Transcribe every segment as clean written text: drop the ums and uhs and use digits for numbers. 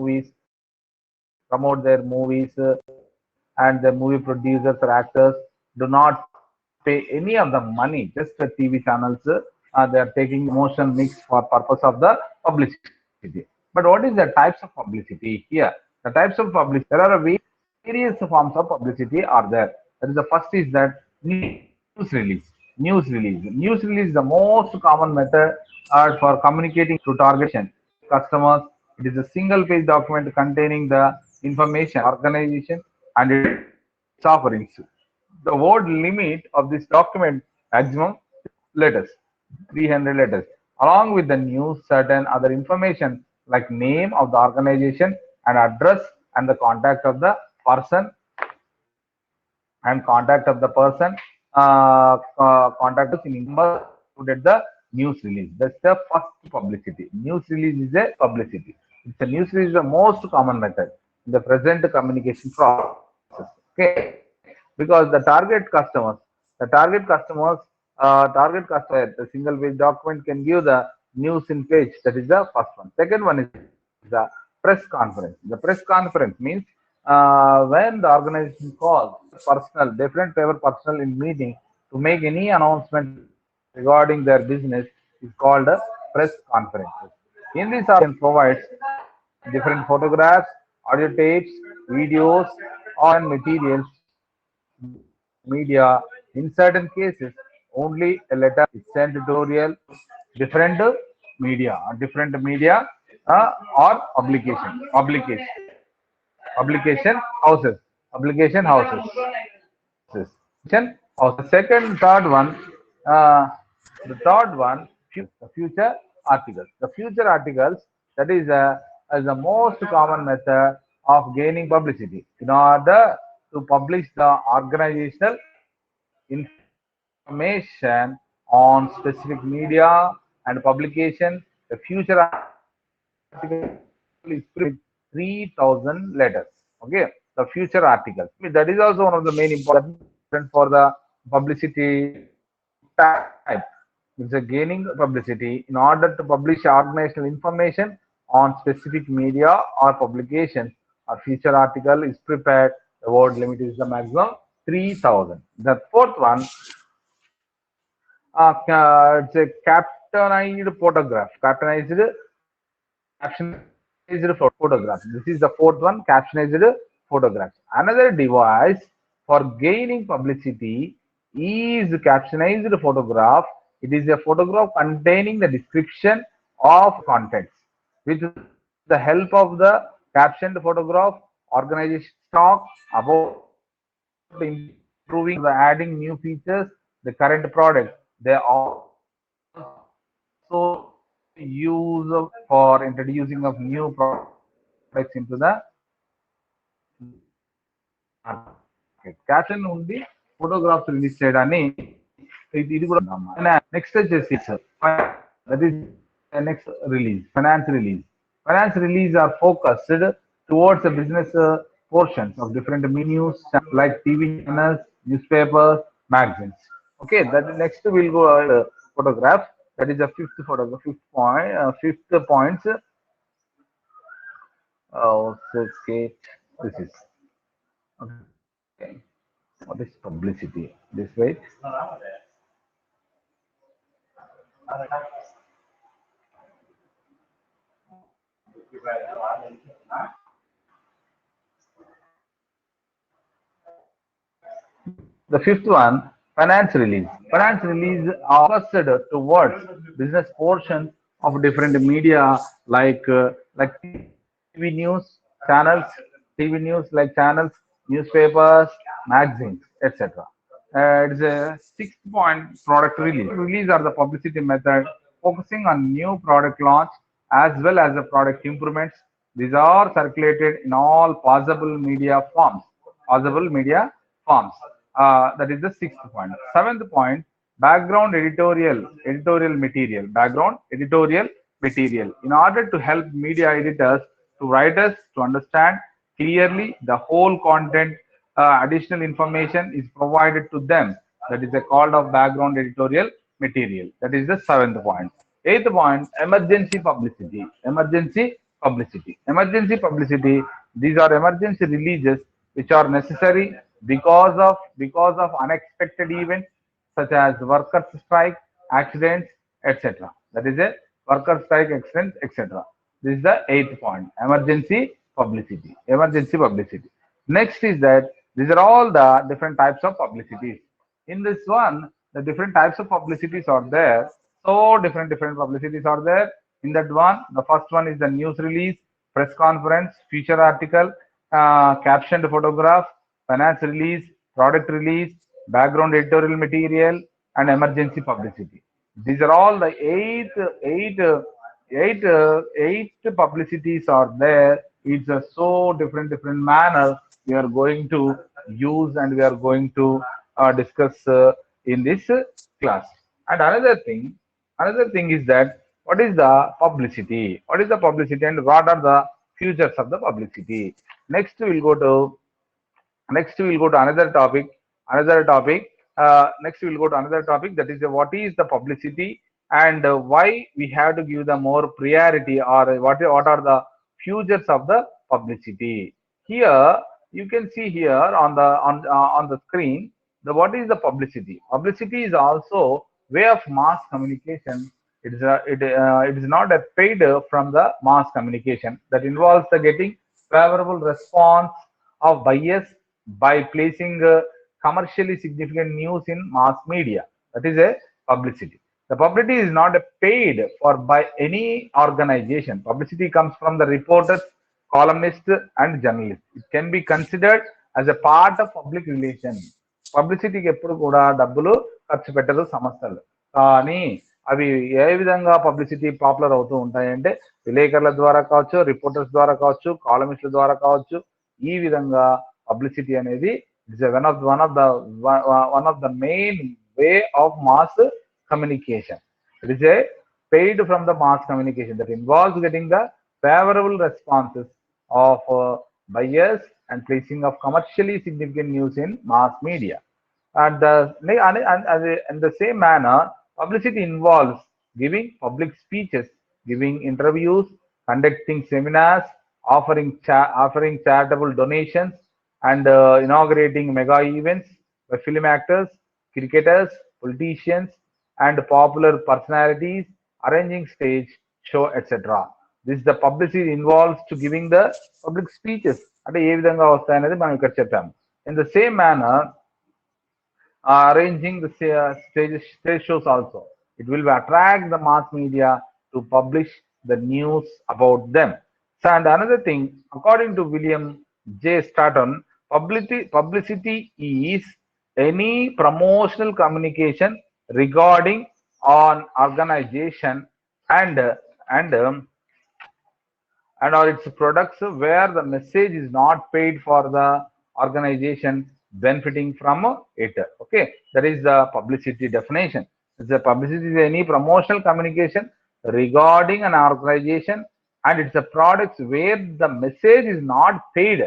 movies, promote their movies, and the movie producers or actors do not pay any of the money, just the TV channels. They are taking motion mix for purpose of the publicity. But what is the types of publicity here? The types of publicity, there are various forms of publicity are there. That is the first is that news release. News release is the most common method for communicating to target customers. It is a single page document containing the information, organization, and its offerings. The word limit of this document maximum letters, 300 letters, along with the news, certain other information like name of the organization and address and the contact of the person contact us in number included the news release. That's the first publicity. News release is a publicity. It's a news release is the most common method in the present communication process. Okay, because target customer, the single page document can give the news in page. That is the first one. Second one is the press conference. The press conference means when the organization calls personal, different paper personal in meeting to make any announcement regarding their business is called a press conference. In this, provides different photographs, audio tapes, videos, or materials media. In certain cases, only a letter is sent tutorial different media or publication houses publication houses the second third one uh, the third one the future articles that is the most common method of gaining publicity in order to publish the organizational information on specific media and publication. The future article is 3,000 letters. Okay, the future article. That is also one of the main important for the publicity type. It's a gaining publicity in order to publish organizational information on specific media or publication. A future article is prepared. The word limit is the maximum 3,000. The fourth one, it's a captionized photograph. Captionized photograph. This is the fourth one, captionized photograph. Another device for gaining publicity is captionized photograph. It is a photograph containing the description of contents. With the help of the captioned photograph, organization talk about improving the adding new features, the current product. They also use for introducing of new products into the market. Caption only photographs release చేయడాన్ని ఇది కూడా next వచ్చేసి that is the next release, finance release. Finance release are focused towards the business portions of different news like TV channels, newspapers, magazines. Okay, that next we'll go photograph. That is the fifth photograph, fifth points. Okay, this is okay. What is publicity? This way. The fifth one, finance release. Finance release are focused towards business portions of different media like TV news channels, TV news like channels, newspapers, magazines, etc. It's a sixth point, product release. Release are the publicity method focusing on new product launch as well as the product improvements. These are circulated in all possible media forms. Possible media forms. That is the sixth point. Seventh point, editorial material. Background editorial material. In order to help media editors to writers to understand clearly the whole content, additional information is provided to them. That is a call of background editorial material. That is the seventh point. Eighth point, emergency publicity. Emergency publicity. Emergency publicity, these are emergency releases which are necessary because of unexpected events such as workers strike, accidents, etc. That is a worker strike, accident, etc. This is the eighth point. Emergency publicity. Emergency publicity. Next is that these are all the different types of publicities. In this one, the different types of publicities are there. So different publicities are there. In that one, the first one is the news release, press conference, feature article, captioned photograph, finance release, product release, background editorial material, and emergency publicity. These are all the eight publicities are there. It's a so different manner we are going to use and we are going to discuss in this class. And another thing is that what is the publicity? What is the publicity and what are the futures of the publicity? Next we'll go to another topic. Next we'll go to another topic, that is what is the publicity and why we have to give the more priority, or what are the futures of the publicity. Here you can see here on the screen the what is the publicity. Publicity is also way of mass communication. It is not a paid from the mass communication that involves the getting favorable response of bias by placing commercially significant news in mass media. That is a publicity. The publicity is not paid for by any organization. Publicity comes from the reporters, columnists, and journalists. It can be considered as a part of public relations. పబ్లిసిటీకి ఎప్పుడు కూడా డబ్బులు ఖర్చు పెట్టరు సంస్థలు, కానీ అవి ఏ విధంగా publicity popular అవుతూ ఉంటాయంటే విలేకరుల ద్వారా కావచ్చు, రిపోర్టర్స్ ద్వారా కావచ్చు, కాలమిస్టుల ద్వారా కావచ్చు. ఈ విధంగా పబ్లిసిటీ అనేది it's one of the main way of mass communication. It is a paid from the mass communication that involves getting the favorable responses of buyers and placing of commercially significant news in mass media. In the same manner, publicity involves giving public speeches, giving interviews, conducting seminars, offering charitable donations, and inaugurating mega events by film actors, cricketers, politicians, and popular personalities, arranging stage show, etc. This the publicity involves to giving the public speeches. అంటే ఏ విధంగా వస్తాయనేది మనం ఇక్కడ చెప్పాము. In the same manner, arranging the stage shows also. It will attract the mass media to publish the news about them. So, and another thing, according to William J. Stratton, publicity is any promotional communication regarding on organization and and um, or its products where the message is not paid for the organization benefiting from it. Okay, that is the publicity definition. The publicity is any promotional communication regarding an organization and its products where the message is not paid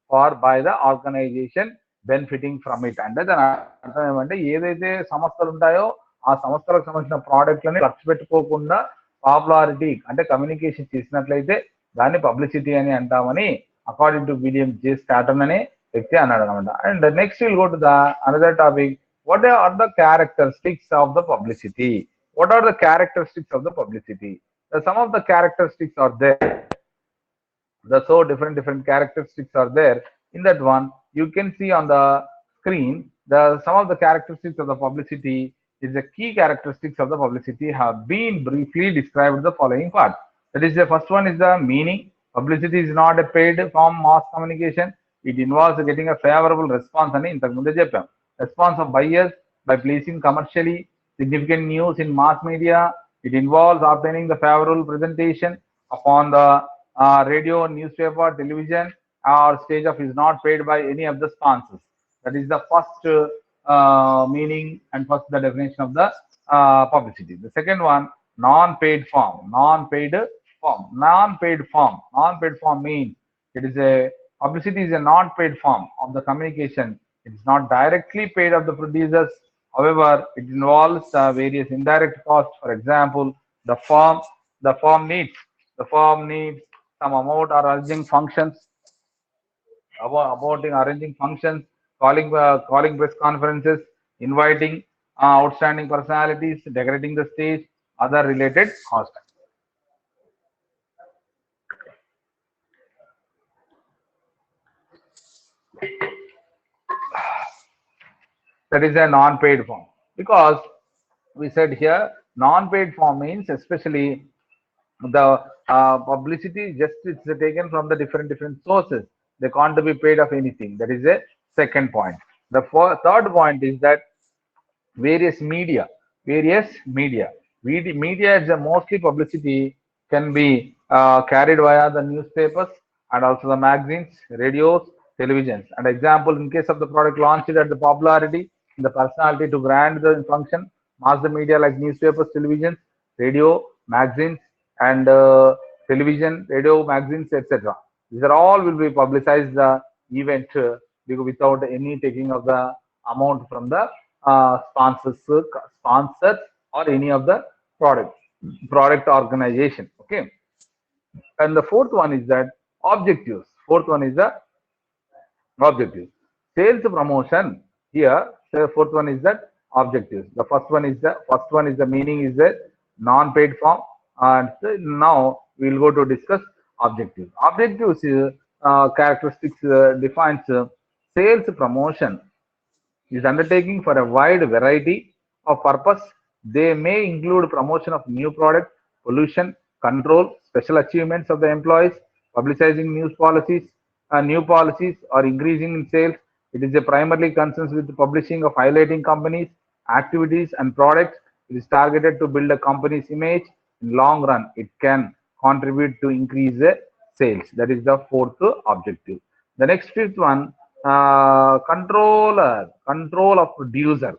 for by the organization benefiting from it. అంటే దాని అర్థం ఏమంటే ఏదైతే సంస్థలు ఉంటాయో ఆ సంస్థలకు సంబంధించిన ప్రోడక్ట్లని ఖర్చు పెట్టుకోకుండా పాపులారిటీ అంటే కమ్యూనికేషన్ చేసినట్లయితే దాన్ని పబ్లిసిటీ అని అంటామని according to William J Stanton అనే వ్యక్తి అన్నాడు అనమాట. And next will go to the another topic. What are the characteristics of the publicity? What are the characteristics of the publicity? Some of the characteristics are there. The so different characteristics are there. In that one, you can see on the screen the some of the characteristics of the publicity is the key characteristics of the publicity have been briefly described in the following part. That is, the first one is the meaning. Publicity is not a paid form mass communication. It involves getting a favorable response అని ఇంతకు ముందే చెప్పాం. Response of buyers by placing commercially significant news in mass media. It involves obtaining the favorable presentation upon the radio, newspaper, television, or stage of is not paid by any of the sponsors. That is the first meaning and first the definition of the publicity. The second one, non-paid form. Non-paid form means it is a publicity is a non-paid form of the communication. It is not directly paid of the producers. However, it involves various indirect costs. For example, the firm needs some amount or arranging functions, about arranging functions, calling press conferences, inviting outstanding personalities, decorating the stage, other related costs. That is a non-paid form, because we said here non-paid form means especially the publicity just it's taken from the different sources. They can't be paid of anything. That is a second point. The third point is that various media media is a mostly publicity can be carried via the newspapers and also the magazines, radios, televisions. And example, in case of the product launched at the popularity, the personality to grant the function, mass the media like newspapers, televisions, radio, magazines, and television, radio, magazines, etc. These are all will be publicized the event without any taking of the amount from the sponsors or any of the product organization. Okay, and the fourth one is that objectives. Fourth one is the objective sales promotion. Here the fourth one is that objectives. The first one is the meaning is the non-paid form, and now we will go to discuss objectives. Objectives is, characteristics defines sales promotion is undertaking for a wide variety of purpose. They may include promotion of new product, pollution control, special achievements of the employees, publicizing new policies, or increasing in sales. It is a primarily concerns with the publishing of highlighting companies, activities, and products. It is targeted to build a company's image. In long run, it can contribute to increase the sales. That is the fourth objective. The next fifth one, control of producer.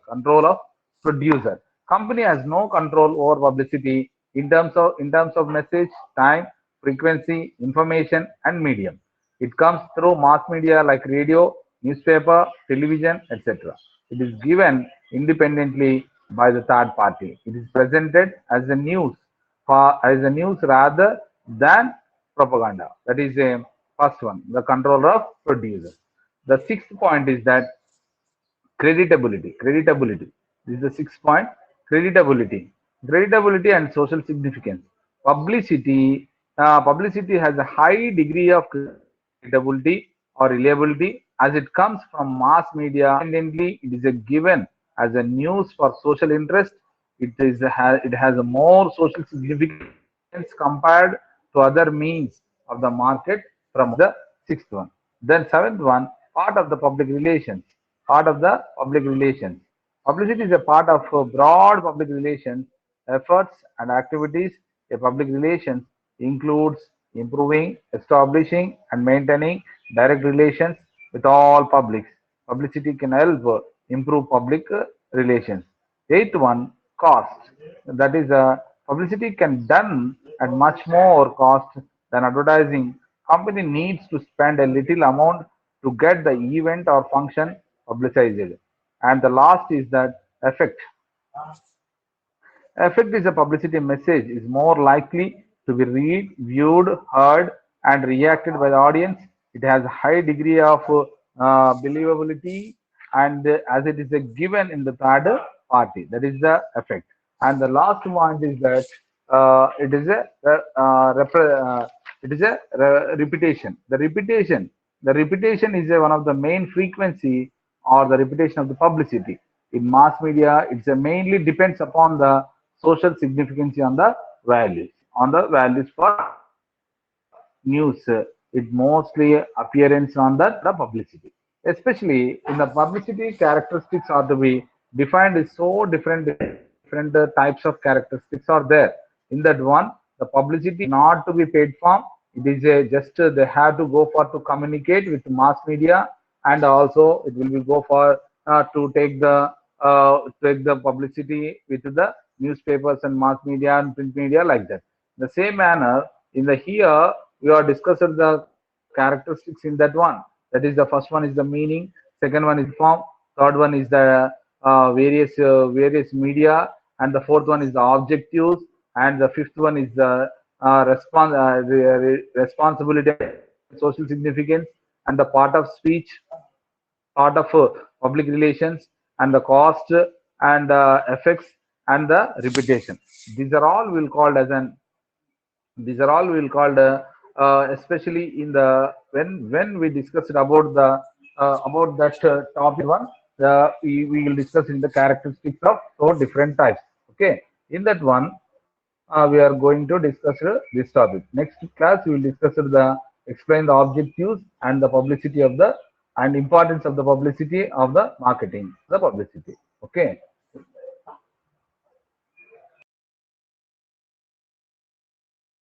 Company has no control over publicity in terms of message, time, frequency, information, and medium. It comes through mass media like radio, newspaper, television, etc. It is given independently by the third party. It is presented as a news rather than propaganda. That is a first one, the control of producer. The sixth point is that creditability. This is the sixth point. Creditability and social significance. Publicity has a high degree of creditability or reliability as it comes from mass media. Independently, it is a given as a news for social interest. It has a more social significance compared to other means of the market from the sixth one. Then seventh one, part of the public relations. Part of the public relations. Publicity is a part of broad public relations efforts and activities. A public relations includes improving, establishing, and maintaining direct relations with all publics. Publicity can help improve public relations. Eighth one, cost. That is, publicity can done at much more cost than advertising. Company needs to spend a little amount to get the event or function publicized. And the last is that effect. Effect is a publicity message is more likely to be read, viewed, heard, and reacted by the audience. It has a high degree of believability, and as it is a given in the third party, that is the effect. And the last one is that it is a reputation. The reputation is one of the main frequency or the reputation of the publicity in mass media. It's a mainly depends upon the social significance on the values for news. It mostly appearance on the publicity, especially in the publicity characteristics are to be defined is so different types of characteristics are there. In that one, the publicity not to be paid for. It is a just they have to go for to communicate with mass media, and also it will be go for to take the publicity with the newspapers and mass media and print media like that. The same manner in the here we are discussing the characteristics in that one. That is the first one is the meaning, second one is form, third one is the various media, and the fourth one is the objectives, and the fifth one is the responsibility, social significance, and the part of speech, part of public relations, and the cost and effects and the reputation. These are all will called as an these are all will called especially in the when we discussed about that topic one, we will discuss in the characteristics of so different types. Okay, in that one we are going to discuss this topic. Next class we will discuss the explain the objectives and the publicity of the and importance of the publicity of the marketing the publicity. Okay,